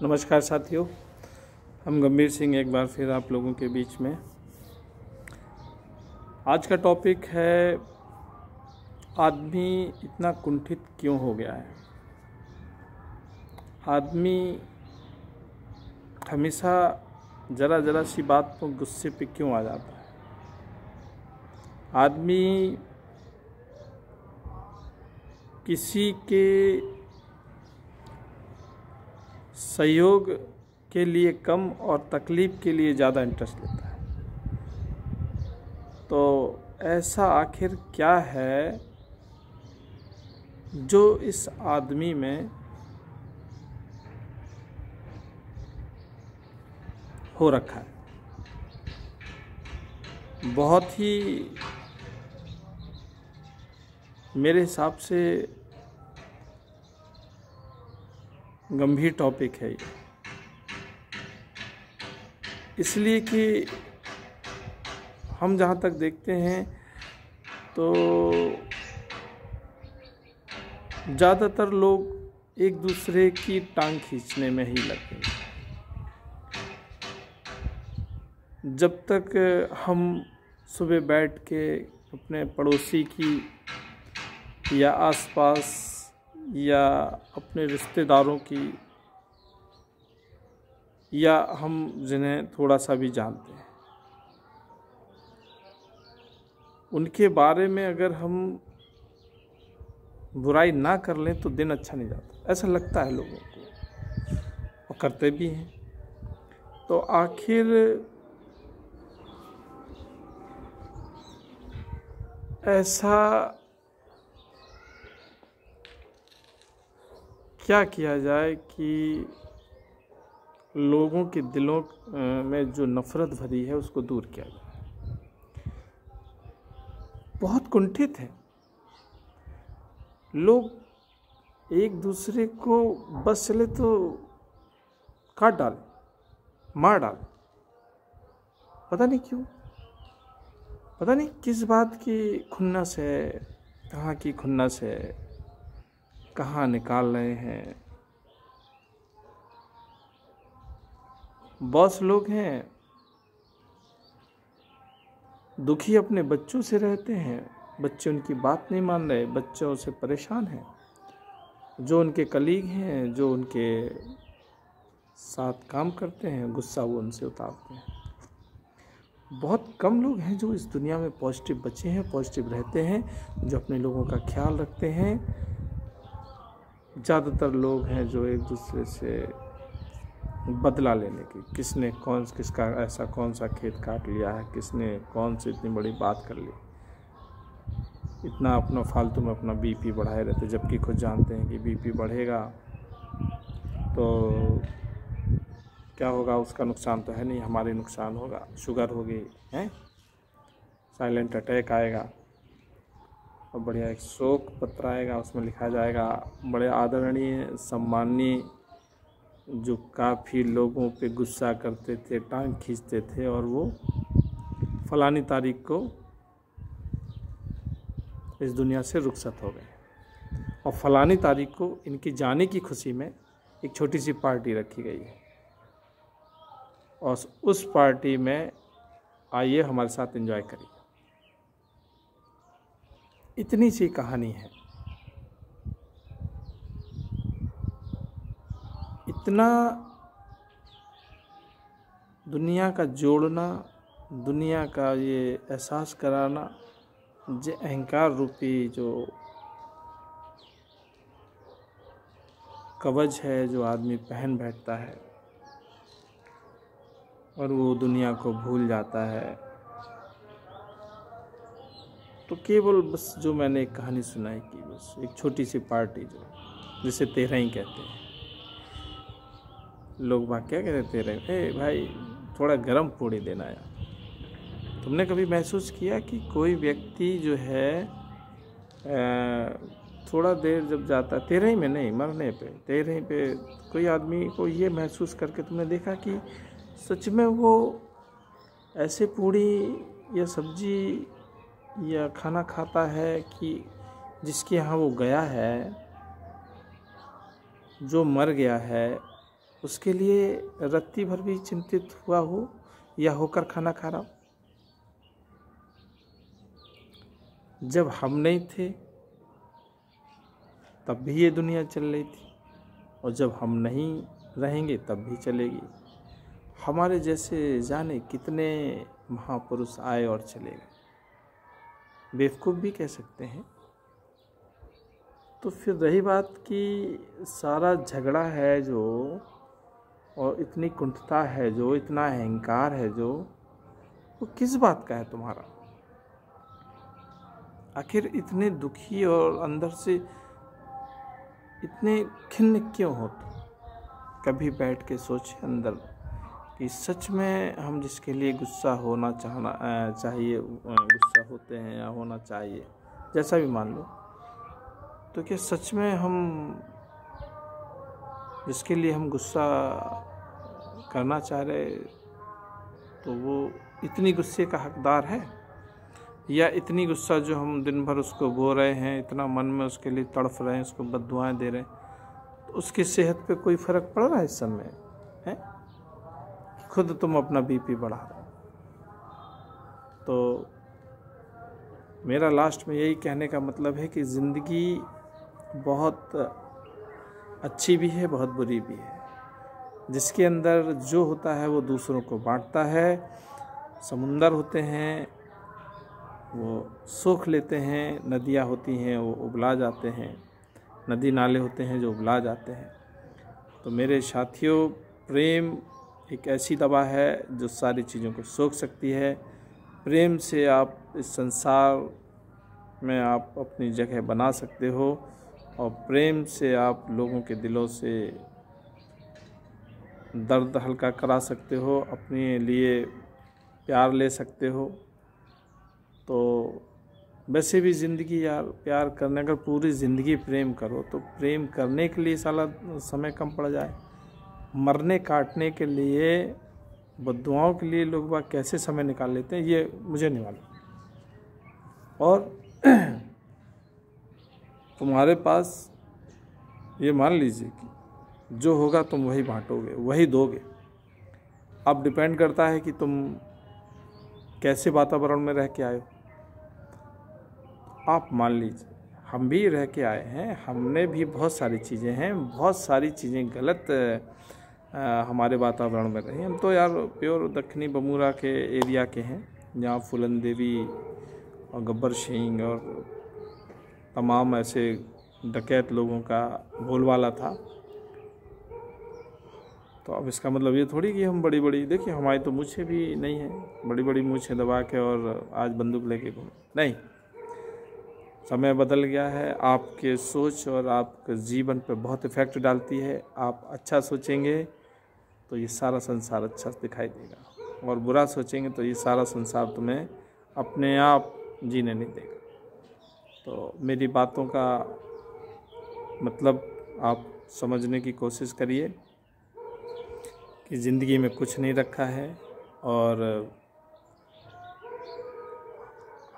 नमस्कार साथियों, हम गंभीर सिंह एक बार फिर आप लोगों के बीच में। आज का टॉपिक है आदमी इतना कुंठित क्यों हो गया है। आदमी हमेशा ज़रा सी बात पर गुस्से पे क्यों आ जाता है। आदमी किसी के सहयोग के लिए कम और तकलीफ़ के लिए ज़्यादा इंटरेस्ट लेता है। तो ऐसा आखिर क्या है जो इस आदमी में हो रखा है। बहुत ही मेरे हिसाब से गंभीर टॉपिक है ये, इसलिए कि हम जहाँ तक देखते हैं तो ज़्यादातर लोग एक दूसरे की टांग खींचने में ही लगे हैं। जब तक हम सुबह बैठ के अपने पड़ोसी की या आसपास या अपने रिश्तेदारों की या हम जिन्हें थोड़ा सा भी जानते हैं उनके बारे में अगर हम बुराई ना कर लें तो दिन अच्छा नहीं जाता, ऐसा लगता है लोगों को, और करते भी हैं। तो आखिर ऐसा क्या किया जाए कि लोगों के दिलों में जो नफ़रत भरी है उसको दूर किया जाए। बहुत कुंठित है लोग, एक दूसरे को बस चले तो काट डाले, मार डाले। पता नहीं क्यों, पता नहीं किस बात की खुन्नस है, कहाँ की खुन्नस है, कहाँ निकाल रहे हैं। बॉस लोग हैं, दुखी अपने बच्चों से रहते हैं, बच्चे उनकी बात नहीं मान रहे, बच्चों से परेशान हैं। जो उनके कलीग हैं, जो उनके साथ काम करते हैं, गुस्सा वो उनसे उतारते हैं। बहुत कम लोग हैं जो इस दुनिया में पॉजिटिव बचे हैं, पॉजिटिव रहते हैं, जो अपने लोगों का ख्याल रखते हैं। ज़्यादातर लोग हैं जो एक दूसरे से बदला लेने की, किसने किसका ऐसा कौन सा खेत काट लिया है, किसने कौन सी इतनी बड़ी बात कर ली, इतना अपना फालतू में अपना बीपी बढ़ाए रहते, जबकि खुद जानते हैं कि बीपी बढ़ेगा तो क्या होगा, उसका नुकसान तो है नहीं, हमारे नुकसान होगा। शुगर होगी है, साइलेंट अटैक आएगा और बढ़िया एक शोक पत्र आएगा, उसमें लिखा जाएगा बड़े आदरणीय सम्माननीय जो काफ़ी लोगों पे गुस्सा करते थे, टांग खींचते थे और वो फलानी तारीख को इस दुनिया से रुखसत हो गए, और फलानी तारीख को इनकी जाने की खुशी में एक छोटी सी पार्टी रखी गई है, और उस पार्टी में आइए हमारे साथ एंजॉय करिए। इतनी सी कहानी है। इतना दुनिया का जोड़ना, दुनिया का ये एहसास कराना, जो अहंकार रूपी जो कवच है जो आदमी पहन बैठता है और वो दुनिया को भूल जाता है। तो केवल बस जो मैंने एक कहानी सुनाई कि बस एक छोटी सी पार्टी जो जिसे तेरहीं कहते हैं, लोग बात क्या कहते हैं, तेरहीं, ए भाई थोड़ा गरम पूड़ी देना यार। तुमने कभी महसूस किया कि कोई व्यक्ति जो है थोड़ा देर जब जाता है, तेरहीं में नहीं, मरने पे, तेरहीं पे कोई आदमी को ये महसूस करके तुमने देखा कि सच में वो ऐसे पूड़ी या सब्जी या खाना खाता है कि जिसके यहाँ वो गया है, जो मर गया है, उसके लिए रत्ती भर भी चिंतित हुआ हो या होकर खाना खा रहा हो? जब हम नहीं थे तब भी ये दुनिया चल रही थी, और जब हम नहीं रहेंगे तब भी चलेगी। हमारे जैसे जाने कितने महापुरुष आए और चले गए, बेवकूफ़ भी कह सकते हैं। तो फिर रही बात कि सारा झगड़ा है जो, और इतनी कुंठता है जो, इतना अहंकार है जो, वो किस बात का है तुम्हारा? आखिर इतने दुखी और अंदर से इतने खिन्न क्यों हो तुम? कभी बैठ के सोचे अंदर कि सच में हम जिसके लिए गुस्सा होना चाहिए, गुस्सा होते हैं या होना चाहिए, जैसा भी मान लो, तो क्या सच में हम जिसके लिए हम गुस्सा करना चाह रहे तो वो इतनी गुस्से का हकदार है? या इतनी गुस्सा जो हम दिन भर उसको बो रहे हैं, इतना मन में उसके लिए तड़फ रहे हैं, उसको बद्दुआएं दे रहे हैं, तो उसकी सेहत पे कोई फ़र्क पड़ रहा है इस समय है? खुद तुम अपना बीपी बढ़ा रहे हो। तो मेरा लास्ट में यही कहने का मतलब है कि ज़िंदगी बहुत अच्छी भी है, बहुत बुरी भी है। जिसके अंदर जो होता है वो दूसरों को बांटता है। समुंदर होते हैं वो सोख लेते हैं, नदियाँ होती हैं वो उबला जाते हैं, नदी नाले होते हैं जो उबला जाते हैं। तो मेरे साथियों, प्रेम एक ऐसी दवा है जो सारी चीज़ों को सोख सकती है। प्रेम से आप इस संसार में आप अपनी जगह बना सकते हो, और प्रेम से आप लोगों के दिलों से दर्द हल्का करा सकते हो, अपने लिए प्यार ले सकते हो। तो वैसे भी ज़िंदगी यार, प्यार करने, अगर पूरी ज़िंदगी प्रेम करो तो प्रेम करने के लिए साला समय कम पड़ जाए। मरने काटने के लिए, बद्दुआओं के लिए लोग बाग कैसे समय निकाल लेते हैं ये मुझे नहीं मालूम। और तुम्हारे पास ये मान लीजिए कि जो होगा तुम वही बांटोगे, वही दोगे। अब डिपेंड करता है कि तुम कैसे वातावरण में रह के आए हो। आप मान लीजिए हम भी रह के आए हैं, हमने भी बहुत सारी चीज़ें हैं, बहुत सारी चीज़ें गलत हमारे वातावरण में रही। हम तो यार प्योर दक्षिणी बमूरा के एरिया के हैं, जहाँ फूलन देवी और गब्बर सिंह और तमाम ऐसे डकैत लोगों का बोलबाला था। तो अब इसका मतलब ये थोड़ी कि हम बड़ी बड़ी, देखिए हमारी तो मूछें भी नहीं है, बड़ी बड़ी मूछें दबा के और आज बंदूक लेके घूम, नहीं। समय बदल गया है, आपके सोच और आपके जीवन पे बहुत इफ़ेक्ट डालती है। आप अच्छा सोचेंगे तो ये सारा संसार अच्छा दिखाई देगा, और बुरा सोचेंगे तो ये सारा संसार तुम्हें अपने आप जीने नहीं देगा। तो मेरी बातों का मतलब आप समझने की कोशिश करिए कि ज़िंदगी में कुछ नहीं रखा है, और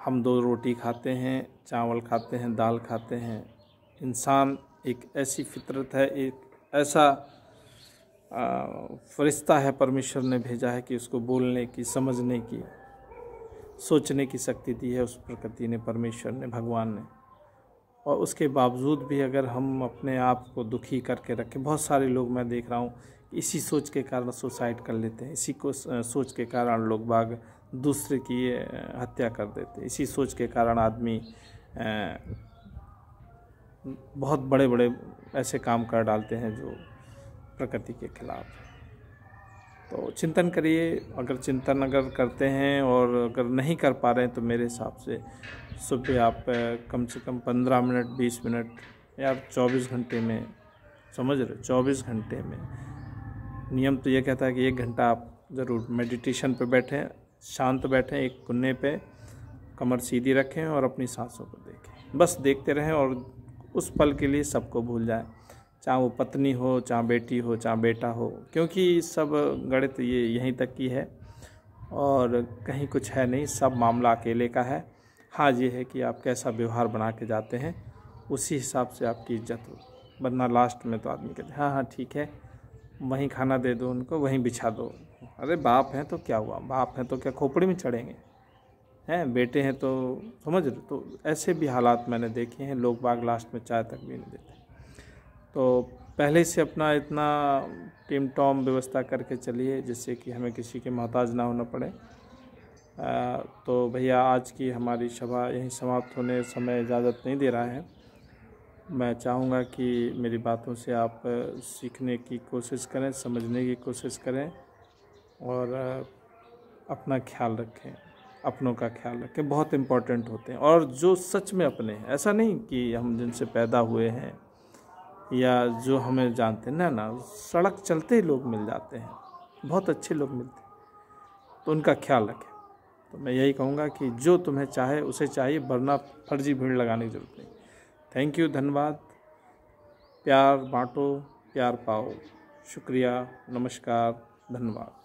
हम 2 रोटी खाते हैं, चावल खाते हैं, दाल खाते हैं। इंसान एक ऐसी फितरत है, एक ऐसा फरिश्ता है परमेश्वर ने भेजा है कि उसको बोलने की, समझने की, सोचने की शक्ति दी है उस प्रकृति ने, परमेश्वर ने, भगवान ने। और उसके बावजूद भी अगर हम अपने आप को दुखी करके रखें, बहुत सारे लोग मैं देख रहा हूँ इसी सोच के कारण सुसाइड कर लेते हैं, इसी को सोच के कारण लोग बाग दूसरे की हत्या कर देते हैं, इसी सोच के कारण आदमी बहुत बड़े बड़े ऐसे काम कर डालते हैं जो प्रकृति के खिलाफ है। तो चिंतन करिए। अगर चिंतन करते हैं और अगर नहीं कर पा रहे हैं तो मेरे हिसाब से सुबह आप कम से कम 15 मिनट, 20 मिनट या 24 घंटे में, समझ रहे, 24 घंटे में, नियम तो ये कहता है कि 1 घंटा आप ज़रूर मेडिटेशन पे बैठें, शांत बैठें, एक कोने पे कमर सीधी रखें और अपनी सांसों को देखें। बस देखते रहें और उस पल के लिए सबको भूल जाएं, चाहे वो पत्नी हो, चाहे बेटी हो, चाहे बेटा हो, क्योंकि सब गणित ये यहीं तक की है और कहीं कुछ है नहीं। सब मामला अकेले का है। हाँ, ये है कि आप कैसा व्यवहार बना के जाते हैं, उसी हिसाब से आपकी इज्जत हो, वरना लास्ट में तो आदमी कहते हैं हाँ हाँ ठीक है, वहीं खाना दे दो उनको, वहीं बिछा दो। अरे बाप हैं तो क्या हुआ, बाप हैं तो क्या खोपड़ी में चढ़ेंगे, हैं बेटे हैं तो, समझ रहे। तो ऐसे भी हालात मैंने देखे हैं, लोग बाग लास्ट में चाय तक भी नहीं देते। तो पहले से अपना इतना टीम टॉम व्यवस्था करके चलिए जिससे कि हमें किसी के मोहताज ना होना पड़े। तो भैया आज की हमारी सभा यहीं समाप्त होने, समय इजाज़त नहीं दे रहा है। मैं चाहूँगा कि मेरी बातों से आप सीखने की कोशिश करें, समझने की कोशिश करें और अपना ख्याल रखें, अपनों का ख्याल रखें, बहुत इम्पोर्टेंट होते हैं। और जो सच में अपने हैं, ऐसा नहीं कि हम जिनसे पैदा हुए हैं या जो हमें जानते हैं, ना सड़क चलते ही लोग मिल जाते हैं, बहुत अच्छे लोग मिलते हैं, तो उनका ख्याल रखें। तो मैं यही कहूँगा कि जो तुम्हें चाहे उसे चाहिए, वरना फर्जी भीड़ लगाने की जरूरत नहीं। थैंक यू, धन्यवाद। प्यार बांटो, प्यार पाओ। शुक्रिया, नमस्कार, धन्यवाद।